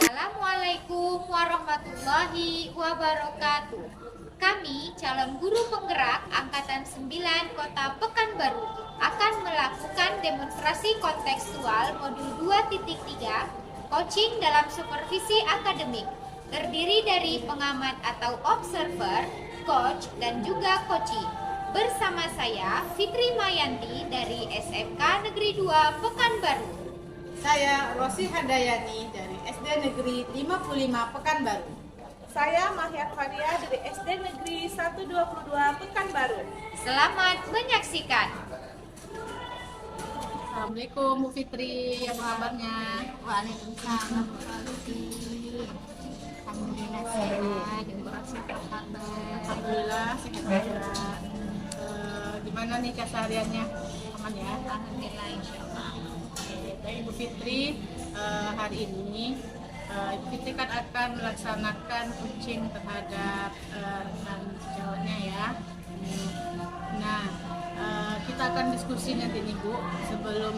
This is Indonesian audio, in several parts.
Assalamualaikum warahmatullahi wabarakatuh. Kami calon guru penggerak Angkatan 9 Kota Pekanbaru akan melakukan demonstrasi kontekstual modul 2.3 coaching dalam supervisi akademik, terdiri dari pengamat atau observer, coach, dan juga coachee. Bersama saya Fitri Mayanti dari SMK Negeri 2 Pekanbaru. Saya Rosi Handayani dari SD Negeri 55 Pekanbaru. Saya Mahya Fadia dari SD Negeri 122 Pekanbaru. Selamat menyaksikan. Assalamualaikum Bu Fitri, apa kabarnya? Waalaikumsalam warahmatullahi wabarakatuh. Alhamdulillah sehat. Ibu Rosi apa kabar? Alhamdulillah sehat juga. Gimana nih kesehariannya? Aman ya? Alhamdulillah insyaallah. Baik Bu Fitri, hari ini Ibu Fitri kan akan melaksanakan coaching terhadap rekan sejawatnya ya. Nah, kita akan diskusi nanti nih Bu sebelum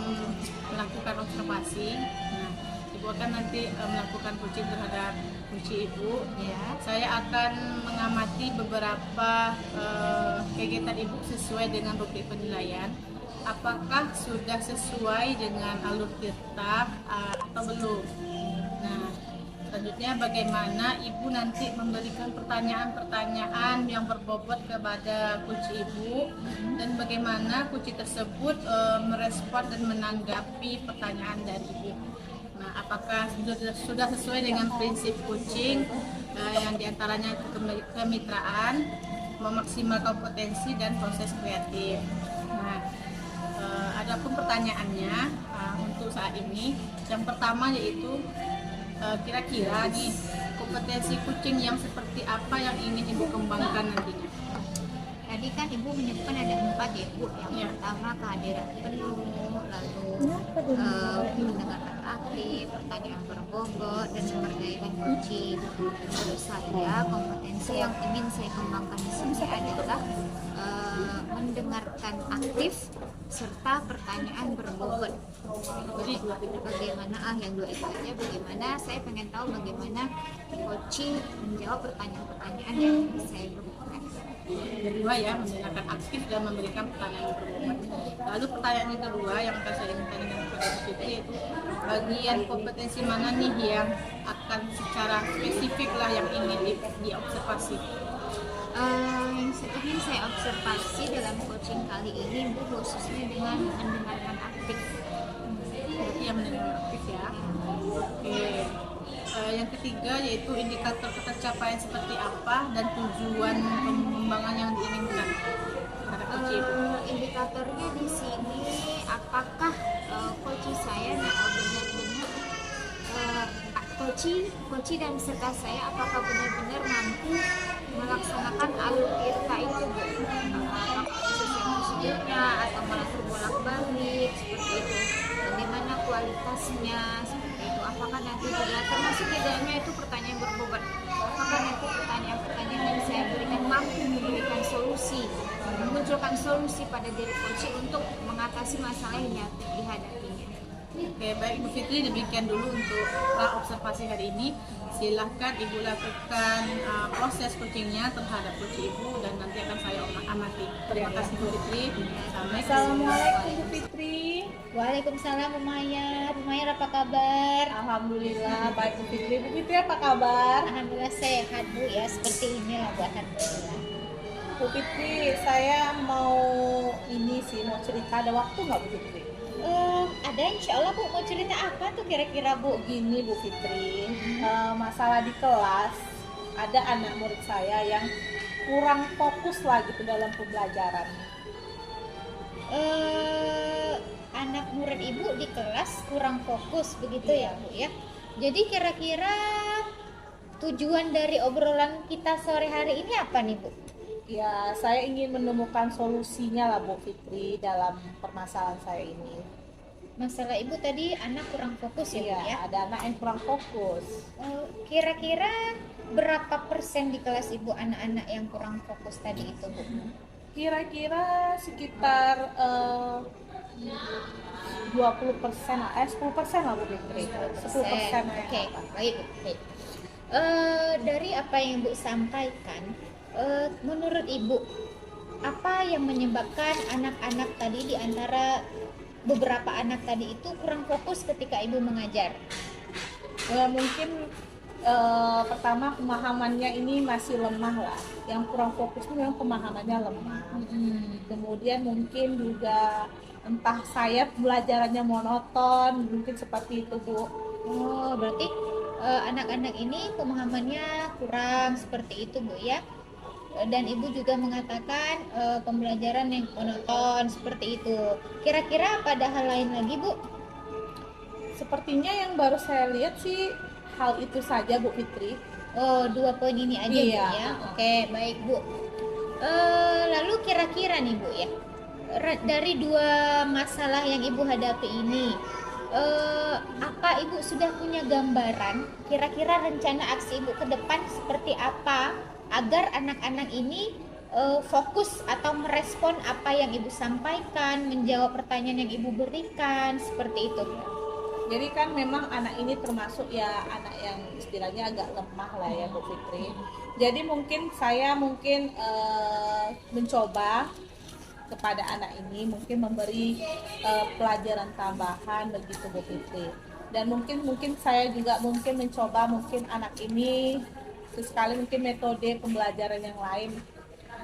melakukan observasi. Nah, Ibu akan nanti melakukan coaching terhadap coachee Ibu. Ya. Saya akan mengamati beberapa kegiatan Ibu sesuai dengan rubrik penilaian. Apakah sudah sesuai dengan alur kita atau belum? Nah, selanjutnya bagaimana Ibu nanti memberikan pertanyaan-pertanyaan yang berbobot kepada coachee Ibu dan bagaimana coachee tersebut merespon dan menanggapi pertanyaan dari Ibu. Nah, apakah sudah sesuai dengan prinsip coaching yang diantaranya kemitraan, memaksimalkan potensi dan proses kreatif. Nah, adapun pertanyaannya untuk saat ini, yang pertama yaitu kira-kira nih kompetensi coaching yang seperti apa yang ingin Ibu kembangkan nantinya? Tadi kan Ibu menyebutkan ada 4 ya Bu. Yang Ya. pertama kehadiran penuh, lalu mendengarkan aktif, pertanyaan berbobot, dan memberdayakan coaching. Menurut saya kompetensi yang ingin saya kembangkan di sini adalah mendengarkan aktif serta pertanyaan berbobot. Jadi bagaimana yang dua itu aja, bagaimana saya pengen tahu bagaimana coaching menjawab pertanyaan-pertanyaan yang saya berikan. Kedua ya, mendengarkan aktif dan memberikan pertanyaan yang berbobot. Lalu pertanyaan yang kedua yang akan saya ingin tanyakan kepada Bu Fitri yaitu bagian kompetensi mana nih yang akan secara spesifik lah yang ingin diobservasi? Yang ingin saya observasi dalam coaching kali ini Bu, khususnya dengan mendengarkan aktif. Berarti yang mendengarkan aktif ya. Oke. Yang ketiga yaitu indikator pencapaian seperti apa dan tujuan pengembangan yang diinginkan pada coachee Ibu. Indikatornya di sini apakah coaching saya benar-benar coaching dan peserta saya apakah benar-benar mampu melaksanakan alur IRTA itu Bu, apakah sesuai prosedurnya atau malah terbolak-balik seperti itu, bagaimana kualitasnya seperti itu, apakah nanti juga termasuk di dalamnya itu pertanyaan berbobot, apakah nanti pertanyaan-pertanyaan yang saya berikan mampu memberikan solusi, memunculkan solusi pada diri coaching untuk mengatasi masalah yang dihadapinya. Oke, baik Bu Fitri, demikian dulu untuk observasi hari ini. Silahkan Ibu lakukan proses coachingnya terhadap coachee Ibu dan nanti akan saya amati. Terima kasih Bu Fitri. Assalamualaikum Bu Fitri. Waalaikumsalam Bu Maya. Bu Maya apa kabar? Alhamdulillah baik Bu Fitri. Bu Fitri apa kabar? Alhamdulillah sehat Bu ya, seperti inilah Bu, alhamdulillah. Bu Fitri, saya mau cerita, ada waktu nggak Bu Fitri? Ada insya Allah Bu, mau cerita apa tuh kira-kira Bu? Gini Bu Fitri, masalah di kelas ada anak murid saya yang kurang fokus lagi ke dalam pembelajaran. anak murid ibu di kelas kurang fokus begitu Iya. ya Bu ya. Jadi kira-kira tujuan dari obrolan kita sore hari ini apa nih Bu? Ya, saya ingin menemukan solusinya lah Bu Fitri dalam permasalahan saya ini. Masalah ibu tadi anak kurang fokus ya Bu Iya, ya. ada anak yang kurang fokus. Kira-kira berapa persen di kelas ibu anak-anak yang kurang fokus tadi itu Bu? Kira-kira sekitar 20%, 10% lah Bu Fitri. 10%. Oke, baik Bu. Baik. Dari apa yang Ibu sampaikan, menurut Ibu, apa yang menyebabkan anak-anak tadi di antara beberapa anak tadi itu kurang fokus ketika Ibu mengajar? Mungkin pertama pemahamannya ini masih lemah lah. Yang kurang fokus itu memang pemahamannya lemah. Kemudian mungkin juga entah saya belajarannya monoton, mungkin seperti itu Bu. Oh, berarti anak-anak ini pemahamannya kurang seperti itu Bu ya. Dan Ibu juga mengatakan pembelajaran yang monoton seperti itu. Kira-kira apa ada hal lain lagi Bu? Sepertinya yang baru saya lihat sih hal itu saja Bu Fitri. Oh, 2 poin ini aja Iya. Bu ya. Oke, baik Bu. Lalu kira-kira nih Bu ya, dari 2 masalah yang Ibu hadapi ini, apa Ibu sudah punya gambaran kira-kira rencana aksi Ibu ke depan seperti apa agar anak-anak ini fokus atau merespon apa yang Ibu sampaikan, menjawab pertanyaan yang Ibu berikan, seperti itu. Jadi kan memang anak ini termasuk ya anak yang istilahnya agak lemah lah ya Bu Fitri. Jadi mungkin saya mencoba kepada anak ini mungkin memberi pelajaran tambahan begitu Bu Fitri. Dan mungkin saya juga mencoba anak ini sesekali mungkin metode pembelajaran yang lain.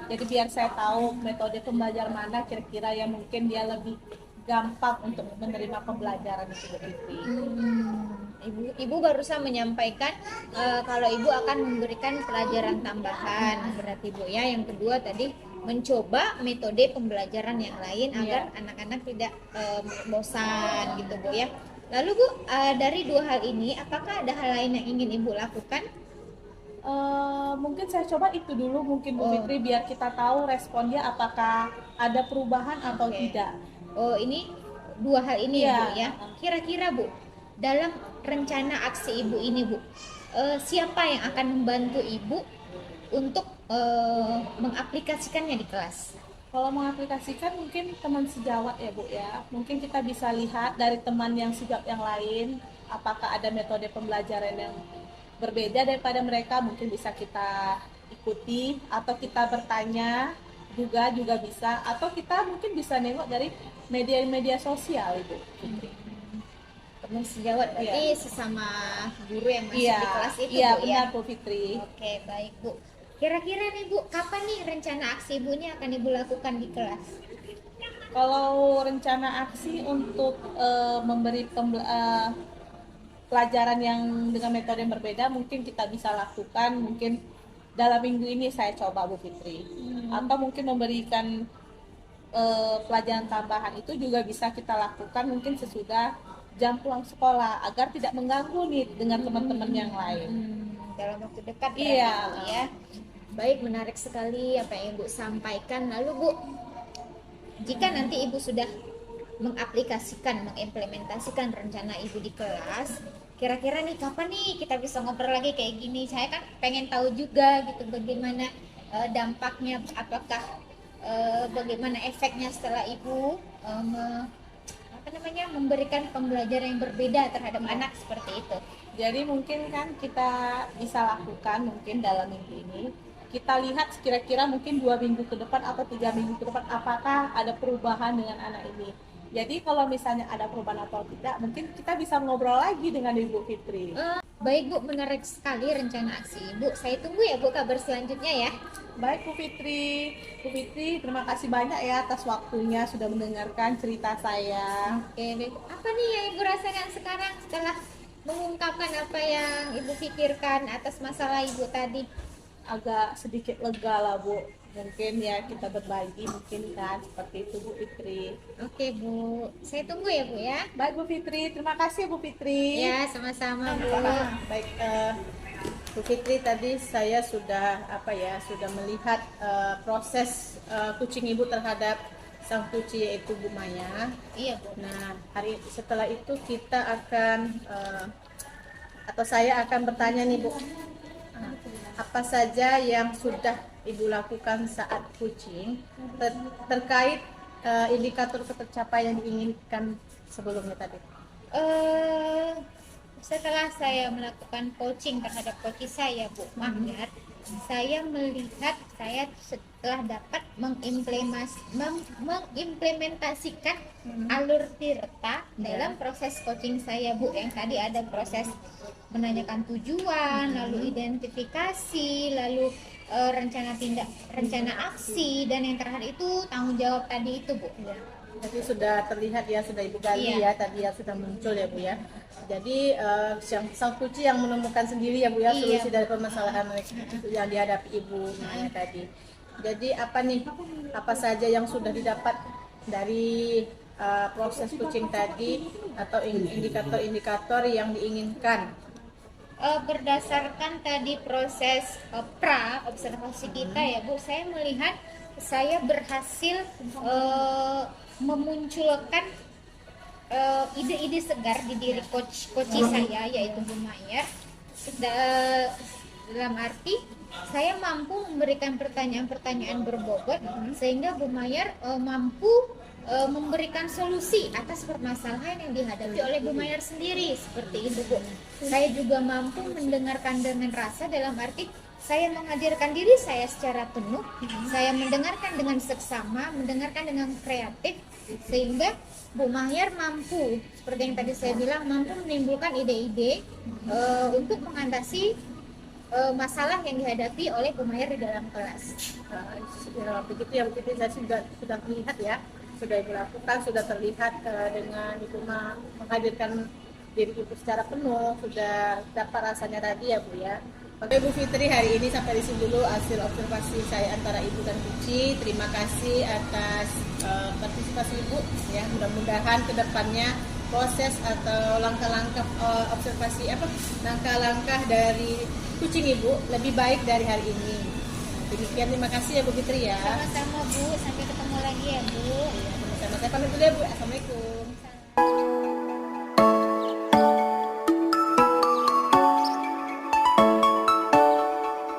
Jadi biar saya tahu metode pembelajaran mana kira-kira yang mungkin dia lebih gampang untuk menerima pembelajaran itu Bu Fitri. Ibu barusan menyampaikan kalau Ibu akan memberikan pelajaran tambahan, berarti Bu ya. Yang kedua tadi mencoba metode pembelajaran yang lain agar anak-anak tidak bosan gitu Bu ya. Lalu Bu, dari 2 hal ini apakah ada hal lain yang ingin Ibu lakukan? Mungkin saya coba itu dulu mungkin Bu Fitri biar kita tahu responnya apakah ada perubahan atau tidak. Oh, ini 2 hal ini Iya. Bu ya. Kira-kira Bu, dalam rencana aksi Ibu ini Bu, siapa yang akan membantu Ibu untuk mengaplikasikannya di kelas? Kalau mengaplikasikan mungkin teman sejawat ya Bu ya. Mungkin kita bisa lihat dari teman yang sejawat yang lain apakah ada metode pembelajaran yang berbeda daripada mereka, mungkin bisa kita ikuti atau kita bertanya juga bisa, atau kita mungkin bisa nengok dari media sosial itu. Teman sejawat berarti sesama guru yang masih di kelas itu iya, Bu benar ya. Bu Fitri. Oke, baik Bu. Kira-kira nih Bu, kapan nih rencana aksi Ibu ini akan Ibu lakukan di kelas? Kalau rencana aksi untuk memberi pelajaran yang dengan metode yang berbeda mungkin kita bisa lakukan mungkin dalam minggu ini saya coba Bu Fitri. Atau mungkin memberikan pelajaran tambahan itu juga bisa kita lakukan mungkin sesudah jam pulang sekolah agar tidak mengganggu nih dengan teman-teman yang lain. Dalam waktu dekat Iya. Bu ya. Baik, menarik sekali apa yang Ibu sampaikan. Lalu Bu, jika nanti Ibu sudah mengimplementasikan rencana Ibu di kelas, kira-kira nih kapan nih kita bisa ngobrol lagi kayak gini? Saya kan pengen tahu juga gitu bagaimana dampaknya, apakah bagaimana efeknya setelah Ibu memberikan pembelajaran yang berbeda terhadap anak seperti itu. Jadi mungkin kan kita bisa lakukan mungkin dalam minggu ini. Kita lihat kira-kira mungkin 2 minggu ke depan atau 3 minggu ke depan apakah ada perubahan dengan anak ini. Jadi kalau misalnya ada perubahan atau tidak, mungkin kita bisa ngobrol lagi dengan Ibu Fitri. Baik Bu, menarik sekali rencana aksi Ibu. Saya tunggu ya Bu kabar selanjutnya ya. Baik Bu Fitri, terima kasih banyak ya atas waktunya sudah mendengarkan cerita saya. Oke, baik. Apa nih yang Ibu rasakan sekarang setelah mengungkapkan apa yang Ibu pikirkan atas masalah Ibu tadi? Agak sedikit lega lah Bu, mungkin ya kita berbagi mungkin kan seperti itu Bu Fitri. Oke Bu, saya tunggu ya Bu ya. Baik Bu Fitri, terima kasih Bu Fitri. Ya sama-sama Bu. Baik, Bu Fitri, tadi saya sudah sudah melihat proses kucing ibu terhadap sang kuci yaitu Bu Maya. Iya Bu. Nah, setelah itu kita akan atau saya akan bertanya nih Bu, apa saja yang sudah Ibu lakukan saat kucing terkait indikator tercapai yang diinginkan sebelumnya tadi? Setelah saya melakukan coaching terhadap coach saya Bu Mahyar, saya melihat saya setelah dapat mengimplementasikan alur tirta dalam proses coaching saya Bu, yang tadi ada proses menanyakan tujuan, lalu identifikasi, lalu rencana aksi, dan yang terakhir itu tanggung jawab tadi itu Bu. Jadi sudah terlihat ya, sudah Ibu gali Iya. ya, tadi ya sudah muncul ya Bu ya. Jadi sang kuci yang menemukan sendiri ya Bu ya, Iya. solusi dari permasalahan yang dihadapi Ibu Maya tadi. Jadi apa saja yang sudah didapat dari proses kucing tadi atau indikator-indikator yang diinginkan? Berdasarkan tadi proses observasi kita ya Bu, saya melihat saya berhasil memunculkan ide-ide segar di diri coach saya yaitu Bu Mayer. Dalam arti saya mampu memberikan pertanyaan-pertanyaan berbobot sehingga Bu Mayer mampu memberikan solusi atas permasalahan yang dihadapi oleh Bu Mayer sendiri, seperti itu Bu. Saya juga mampu mendengarkan dengan rasa, dalam arti saya menghadirkan diri saya secara penuh, saya mendengarkan dengan seksama, mendengarkan dengan kreatif, sehingga Bu Mahyar mampu, seperti yang tadi saya bilang, mampu menimbulkan ide-ide untuk mengatasi masalah yang dihadapi oleh Bu Mahyar di dalam kelas. Begitu ya Bu Fitri, saya sudah melihat ya, sudah Ibu lakukan, sudah terlihat dengan Ibu menghadirkan diri Ibu secara penuh, sudah dapat rasanya tadi ya Bu ya. Oke Bu Fitri, hari ini sampai di sini dulu hasil observasi saya antara Ibu dan kuci. Terima kasih atas partisipasi Ibu ya. Mudah-mudahan kedepannya proses atau langkah-langkah langkah-langkah dari kucing Ibu lebih baik dari hari ini. Demikian, terima kasih ya Bu Fitri ya. Sama-sama Bu, sampai ketemu lagi ya Bu. Sama-sama, saya pamit dulu ya Bu. Assalamualaikum.